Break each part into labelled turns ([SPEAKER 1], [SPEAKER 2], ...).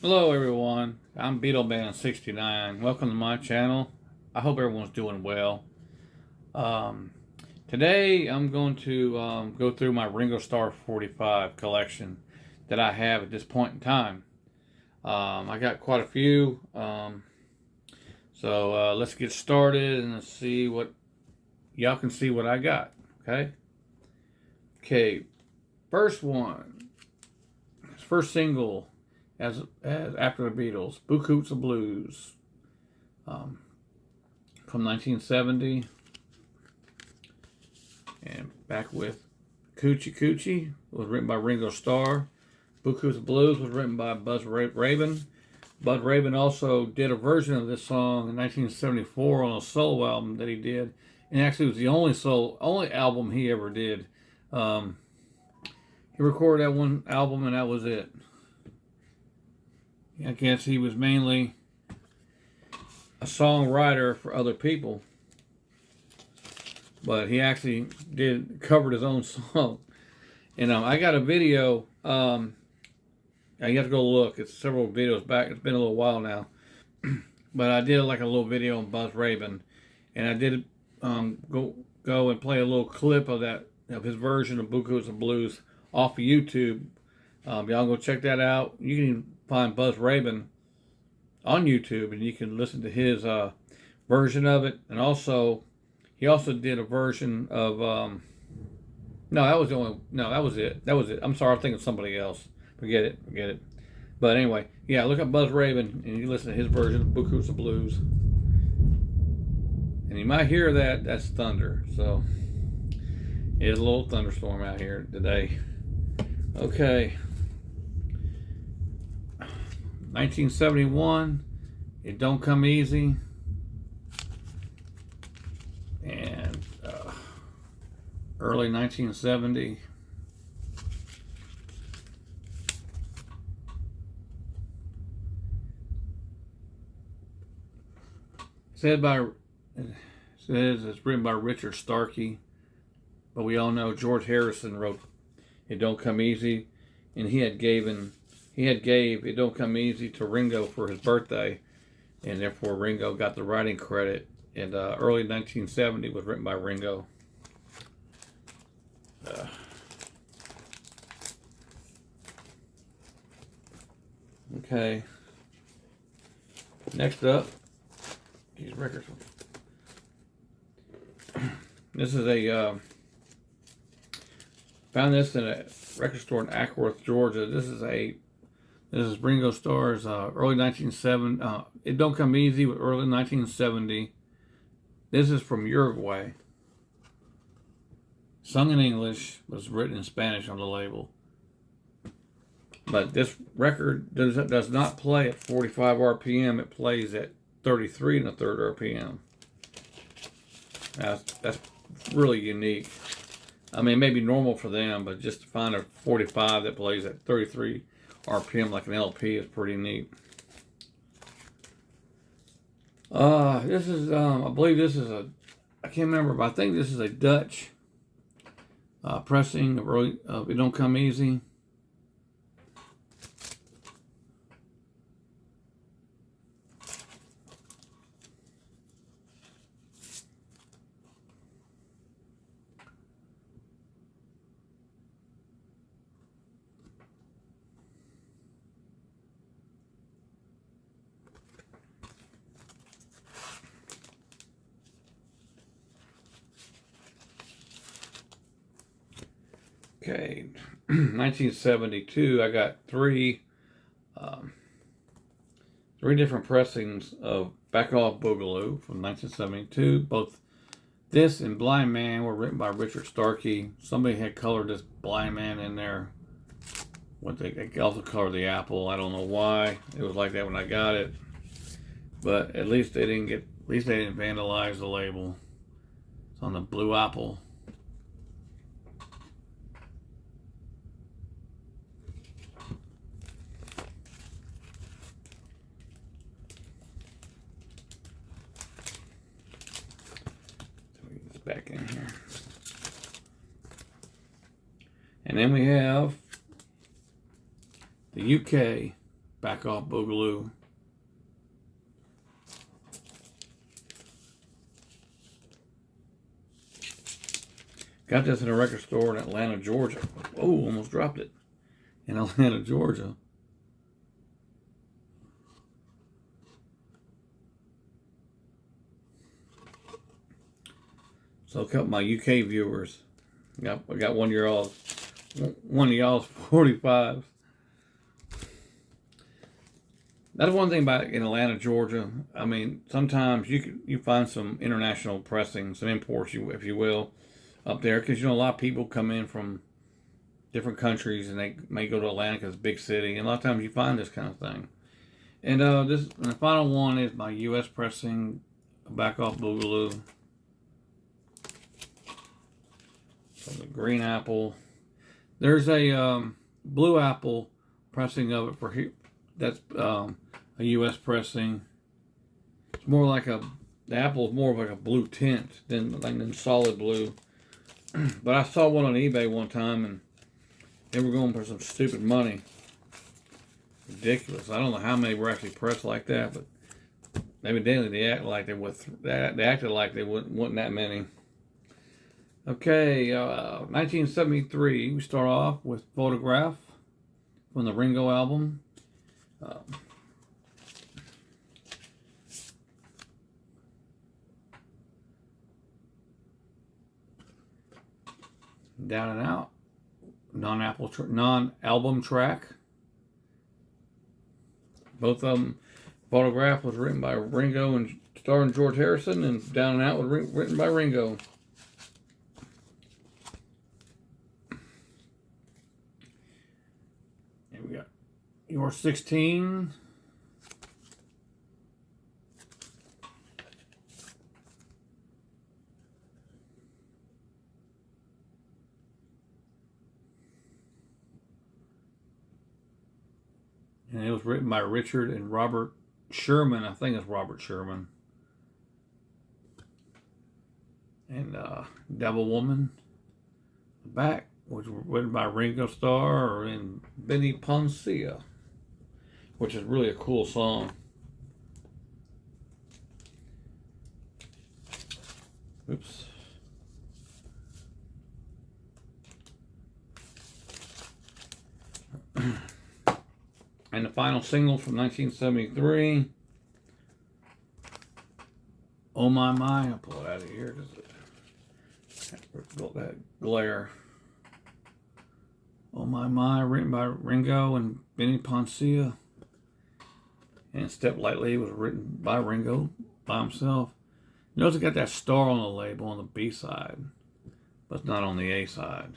[SPEAKER 1] Hello everyone, I'm Beetleman69. Welcome to my channel. I hope everyone's doing well. Um, Today I'm going to go through my Ringo Starr 45 collection that I have at this point in time. I got quite a few, so let's get started and let's see what y'all can see what I got. Okay, first one, first single. As after the Beatles, Boots of Blues, from 1970, and back with Coochie Coochie was written by Ringo Starr. Boots of Blues was written by Buzz Raven. Bud Raven also did a version of this song in 1974 on a solo album that he did, and actually it was the only album he ever did. He recorded that one album and that was it. I guess he was mainly a songwriter for other people, but he actually covered his own song. And I got a video. You have to go look. It's several videos back. It's been a little while now, but I did like a little video on Buzz Raven, and I did go and play a little clip of his version of Boots of Blues off of YouTube. Y'all go check that out. You can find Buzz Raven on YouTube, and you can listen to his version of it. And he also did a version of that was it. I'm sorry, I'm thinking of somebody else. Forget it. But anyway, yeah, look up Buzz Raven and you listen to his version of Boots of Blues, and you might hear that's thunder. So it's a little thunderstorm out here today. Okay. 1971, It Don't Come Easy, and early 1970, says it's written by Richard Starkey, but we all know George Harrison wrote It Don't Come Easy, and he gave It Don't Come Easy to Ringo for his birthday, and therefore Ringo got the writing credit. And early 1970 was written by Ringo. Okay. Next up, these records. This is found this in a record store in Ackworth, Georgia. This is Ringo Starr's early 1970. It Don't Come Easy with early 1970. This is from Uruguay. Sung in English, was written in Spanish on the label. But this record does not play at 45 RPM. It plays at 33 1/3 RPM. That's really unique. I mean, it may be normal for them, but just to find a 45 that plays at 33 RPM like an LP is pretty neat. This is, I believe this is I can't remember, but I think this is a Dutch pressing of It Don't Come Easy. Okay, 1972. I got three different pressings of Back Off Boogaloo from 1972. Both this and Blind Man were written by Richard Starkey. Somebody had colored this Blind Man in there. They also colored the apple. I don't know why it was like that when I got it, but at least they didn't vandalize the label. It's on the blue apple. Back in here. And then we have the UK Back Off Boogaloo. Got this in a record store in Atlanta, Georgia. Oh, almost dropped it. In Atlanta, Georgia. So a couple of my UK viewers. I got one of y'all's 45s. That's one thing about in Atlanta, Georgia. I mean, sometimes you find some international pressing, some imports, if you will, up there, because a lot of people come in from different countries and they may go to Atlanta because it's a big city, and a lot of times you find this kind of thing. And the final one is my U.S. pressing, Back Off Boogaloo. So the green apple. There's a blue apple pressing of it for here. That's a U.S. pressing. It's more like the apple is more of like a blue tint than solid blue. But I saw one on eBay one time and they were going for some stupid money. Ridiculous. I don't know how many were actually pressed like that, but evidently they acted like they wasn't that many. Okay, 1973. We start off with Photograph from the Ringo album. Down and Out, non-album track. Both of them. Photograph was written by Ringo and starring George Harrison, and Down and Out was written by Ringo. And we got You're 16. And it was written by Richard and Robert Sherman. I think it's Robert Sherman. And Devil Woman. The back was written by Ringo Starr and Benny Poncia, which is really a cool song. Oops. And the final single from 1973, Oh My My. I'll pull it out of here because it built that glare. Oh My My, written by Ringo and Benny Poncia. And Step Lightly was written by Ringo by himself. Notice it got that star on the label on the B side, but it's not on the A side.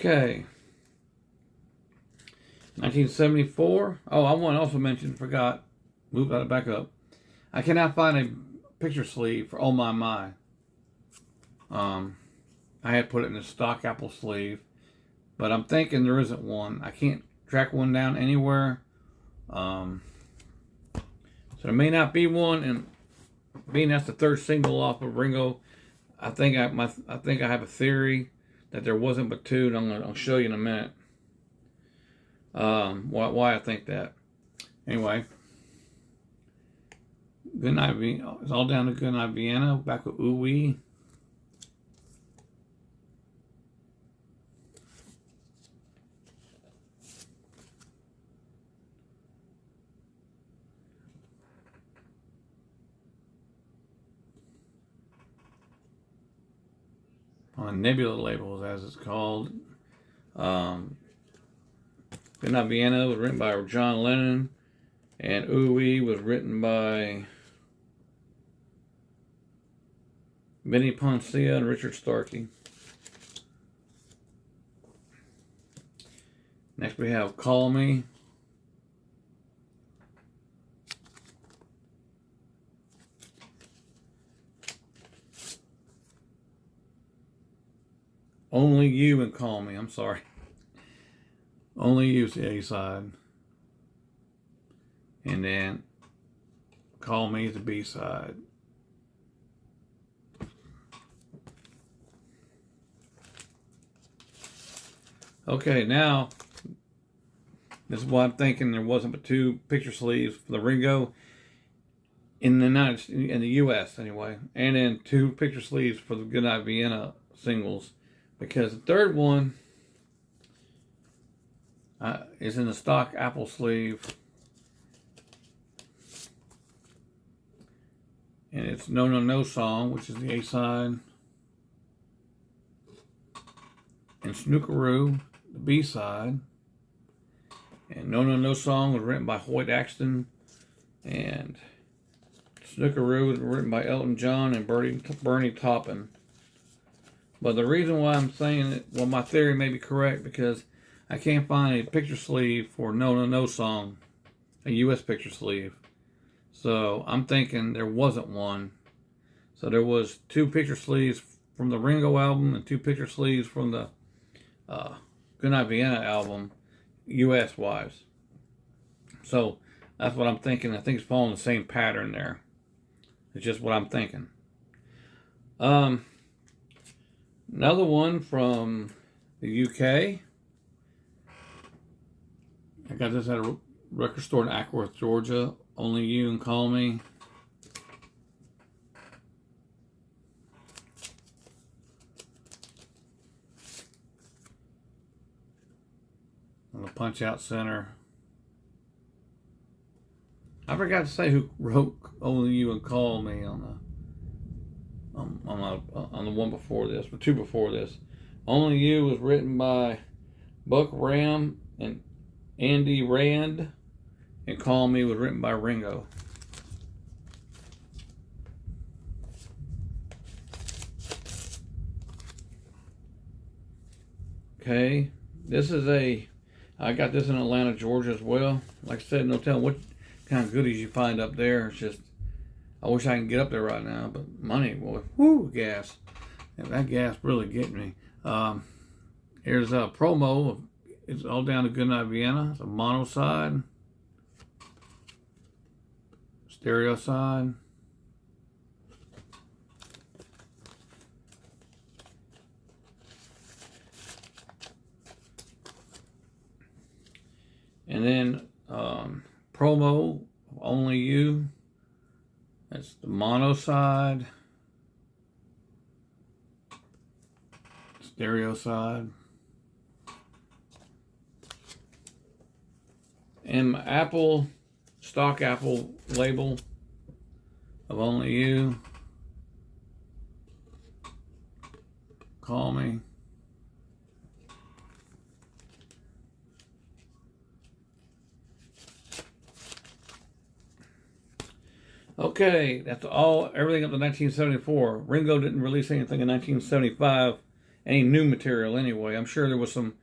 [SPEAKER 1] Okay. 1974. Oh, I want to also mention, forgot, moved that back up. I cannot find a picture sleeve for Oh My My. I had put it in a stock Apple sleeve, but I'm thinking there isn't one. I can't track one down anywhere. So there may not be one, and being that's the third single off of Ringo, I think I have a theory that there wasn't but two, and I'll show you in a minute. Why I think that. Anyway, Goodnight Vienna. It's all down to Goodnight Vienna. Back with Ooh Wee. On Nebula labels, as it's called. Goodnight Vienna was written by John Lennon, and Ooh Wee was written by Benny Poncia and Richard Starkey. Next we have Call Me. Only You and Call Me. I'm sorry. Only You's the A side. And then Call Me is the B-side. Okay, now this is why I'm thinking there wasn't but 2 picture sleeves for the Ringo in the U.S. anyway, and then 2 picture sleeves for the Goodnight Vienna singles, because the third one is in the stock Apple sleeve, and it's No No No Song, which is the A side, and Snookeroo, the B side, and No No No Song was written by Hoyt Axton, and Snookeroo was written by Elton John and Bernie Taupin. But the reason why I'm saying it, well, my theory may be correct, because I can't find a picture sleeve for No No No Song, a U.S. picture sleeve. So I'm thinking there wasn't one. So there was 2 picture sleeves from the Ringo album and 2 picture sleeves from the Goodnight Vienna album, U.S. wise. So that's what I'm thinking. I think it's following the same pattern there. It's just what I'm thinking. Another one from the UK. I got this at a record store in Ackworth, Georgia. Only You and Call Me. On the Punch Out Center. I forgot to say who wrote Only You and Call Me on the one before this, but 2 before this. Only You was written by Buck Ram and Andy Rand, and Call Me was written by Ringo. Okay, I got this in Atlanta, Georgia as well. Like I said, no telling what kind of goodies you find up there. It's just, I wish I can get up there right now, but money, boy, whoo, gas. And that gas really getting me. Here's a promo. It's all down to Goodnight Vienna. It's a mono side, stereo side, and then promo Only You. That's the mono side, stereo side, and my stock Apple label of Only You, Call Me. Okay, that's everything up to 1974. Ringo didn't release anything in 1975, any new material anyway. I'm sure there was some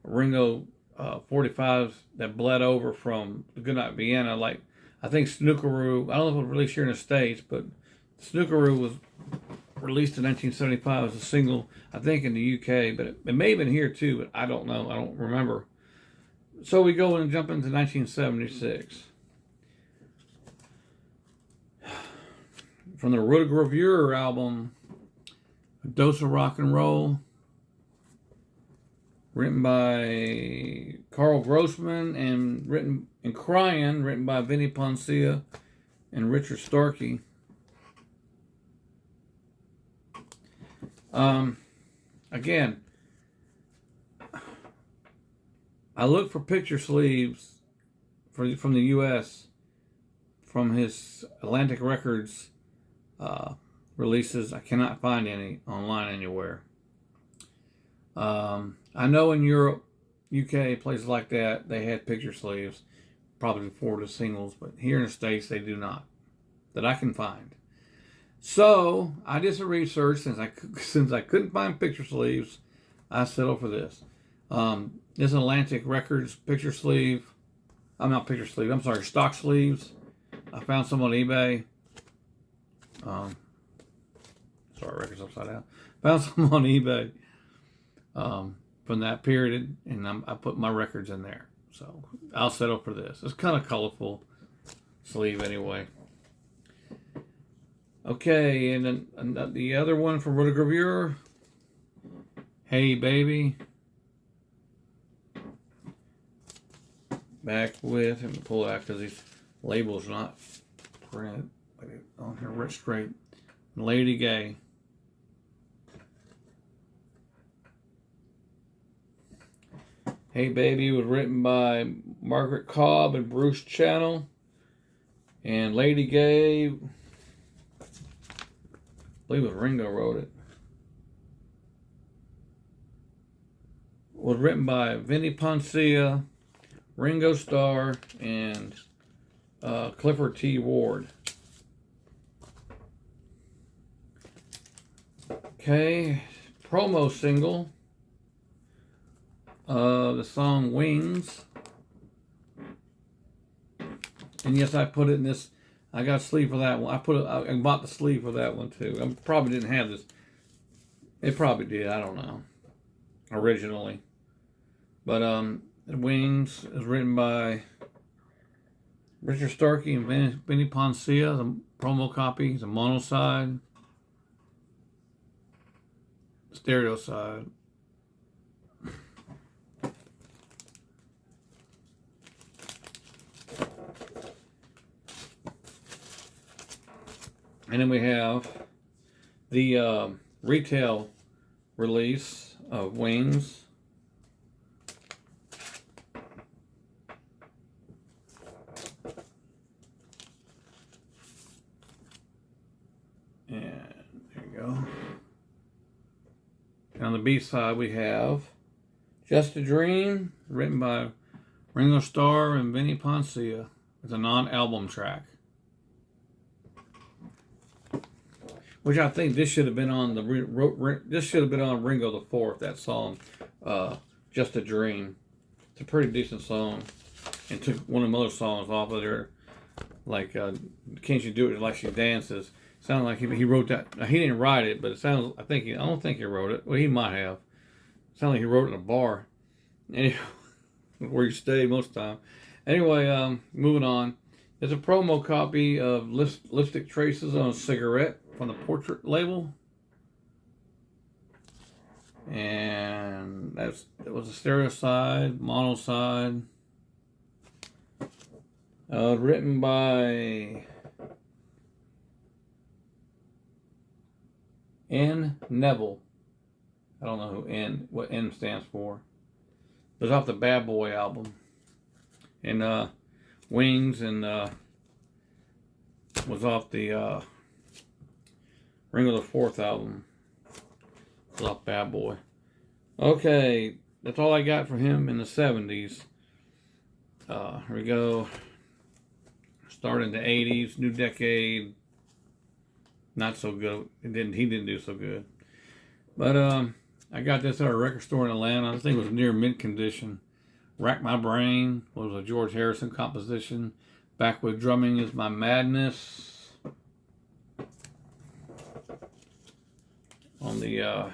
[SPEAKER 1] Ringo 45s that bled over from the Goodnight Vienna, like I think Snookeroo. I don't know if it was released here in the States, but Snookeroo was released in 1975 as a single, I think in the UK, but it may have been here too, but I don't know. I don't remember. So we go and jump into 1976. From the Rotogravure album, A Dose of Rock and Roll, written by Carl Grossman and written in Crying, written by Vinnie Poncia and Richard Starkey. Again, I look for picture sleeves from the U.S. from his Atlantic Records releases. I cannot find any online anywhere. I know in Europe, UK, places like that, they had picture sleeves, probably before the singles, but here in the States, they do not, that I can find. So I did some research. Since I couldn't find picture sleeves, I settled for this. This Atlantic Records picture sleeve. I'm not picture sleeve. I'm sorry, stock sleeves. I found some on eBay. Sorry, records upside down. Found some on eBay from that period, and I put my records in there. So I'll settle for this. It's kind of colorful. sleeve anyway. Okay, and then the other one from Rotogravure, Hey Baby. Back with, and pull it out because these labels are not printed on here right straight. Lady Gay. Hey Baby was written by Margaret Cobb and Bruce Channel. And Lady Gay, I believe it was Ringo wrote it. Was written by Vinnie Poncia, Ringo Starr, and Clifford T. Ward. Okay, promo single of the song Wings. And yes, I put it in this. I got a sleeve for that one. I bought the sleeve for that one too. I probably didn't have this. It probably did. I don't know. Originally, but Wings is written by Richard Starkey and Vinnie Poncia. The promo copy is a mono side, stereo side. And then we have the retail release of Wings. And there you go. And on the B side we have Just a Dream, written by Ringo Starr and Vinnie Poncia. It's a non-album track. Which I think this should have been on this should have been on Ringo the Fourth, that song, Just a Dream. It's a pretty decent song, and took one of the other songs off of there, like Can't You Do It Like She Dances. Sounded like he wrote that. He didn't write it, but it sounds. I don't think he wrote it. Well, he might have. It sounded like he wrote it in a bar, anyway, where you stay most of the time. Anyway, moving on. There's a promo copy of Lipstick Traces on a Cigarette from the Portrait label, and it was a stereo side, mono side, written by N. Neville. I don't know what N stands for. It was off the Bad Boy album, and Wings, and was off the Ringo the Fourth album. It was off Bad Boy. Okay, that's all I got for him in the 70s. Here we go. Started in the 80s, new decade. Not so good. He didn't do so good. But I got this at a record store in Atlanta. I think it was near mint condition. Rack My Brain was a George Harrison composition. Back with Drumming Is My Madness. On the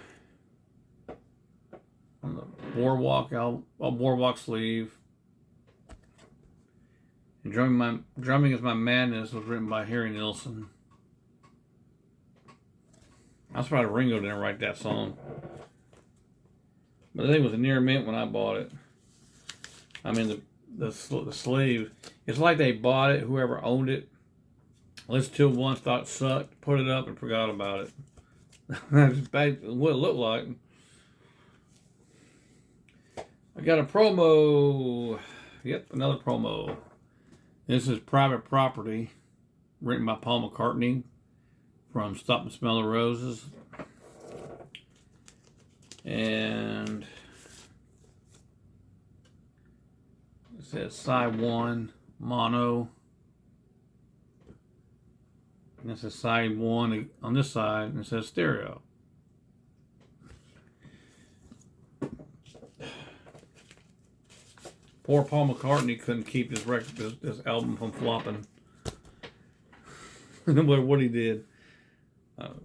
[SPEAKER 1] Boardwalk album, Boardwalk sleeve. And Drumming Is My Madness was written by Harry Nilsson. I'm surprised Ringo didn't write that song. But I think it was a near mint when I bought it. I mean, the sleeve. It's like they bought it, whoever owned it, listened to it once, thought it sucked, put it up, and forgot about it. That's what it looked like. I got a promo. Yep, another promo. This is Private Property, written by Paul McCartney from Stop and Smell the Roses. And it says side 1, mono. And this is side 1 on this side, and it says stereo. Poor Paul McCartney couldn't keep this album from flopping. No matter what he did. Stop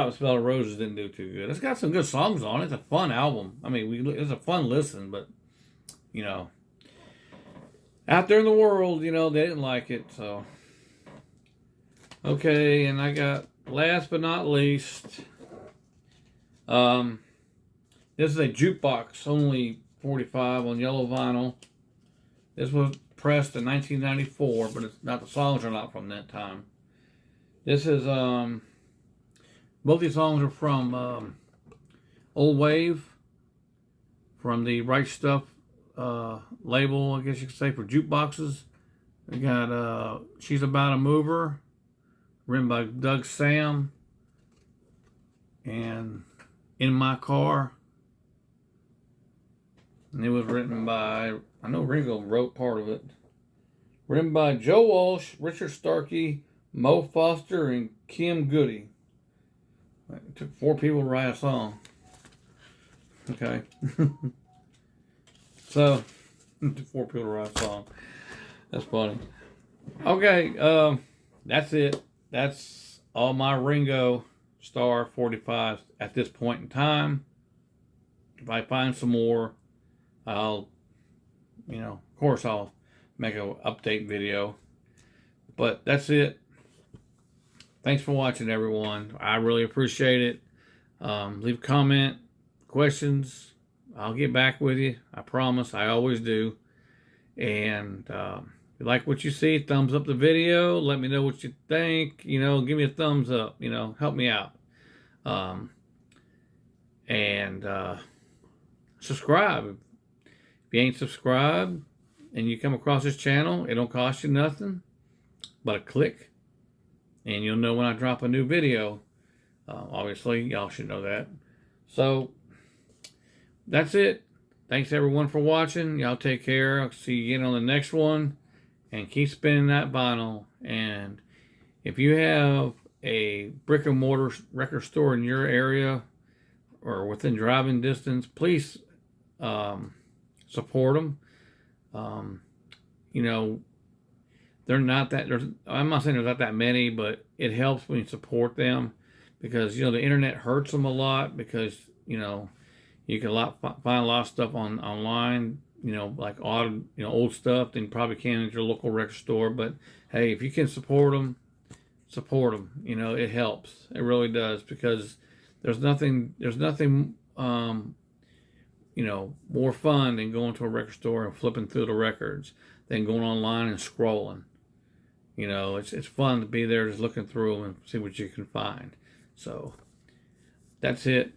[SPEAKER 1] and Smell the Roses didn't do too good. It's got some good songs on it. It's a fun album. I mean, it's a fun listen, but, you know. out there in the world, you know, they didn't like it. So, okay, and I got last but not least, this is a jukebox, only 45 on yellow vinyl. This was pressed in 1994, but it's not, the songs are not from that time. This is both these songs are from Old Wave, from the Right Stuff label, I guess you could say, for jukeboxes. We got She's About a Mover, written by Doug Sam, and In My Car. And it was written by, I know Ringo wrote part of it. Written by Joe Walsh, Richard Starkey, Mo Foster, and Kim Goody. It took 4 people to write a song. Okay. So, it took 4 people to write a song. That's funny. Okay, that's it. That's all my Ringo Starr 45s at this point in time. If I find some more, I'll, of course I'll make an update video. But that's it. Thanks for watching, everyone. I really appreciate it. Leave a comment, questions. I'll get back with you. I promise. I always do. And if you like what you see, thumbs up the video. Let me know what you think. Give me a thumbs up. Help me out. And subscribe. If you ain't subscribed and you come across this channel, it don't cost you nothing but a click, and you'll know when I drop a new video. Obviously, y'all should know that. So, that's it. Thanks everyone for watching. Y'all take care. I'll see you again on the next one. And keep spinning that vinyl. And if you have a brick and mortar record store in your area or within driving distance, please support them. They're not that, I'm not saying there's not that many, but it helps when you support them, because the internet hurts them a lot, because you can find a lot of stuff online, like old stuff than you probably can at your local record store. But hey, if you can support them, support them. It helps. It really does, because there's nothing more fun than going to a record store and flipping through the records than going online and scrolling. It's fun to be there just looking through them and see what you can find. So that's it.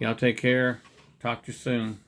[SPEAKER 1] Y'all take care. Talk to you soon.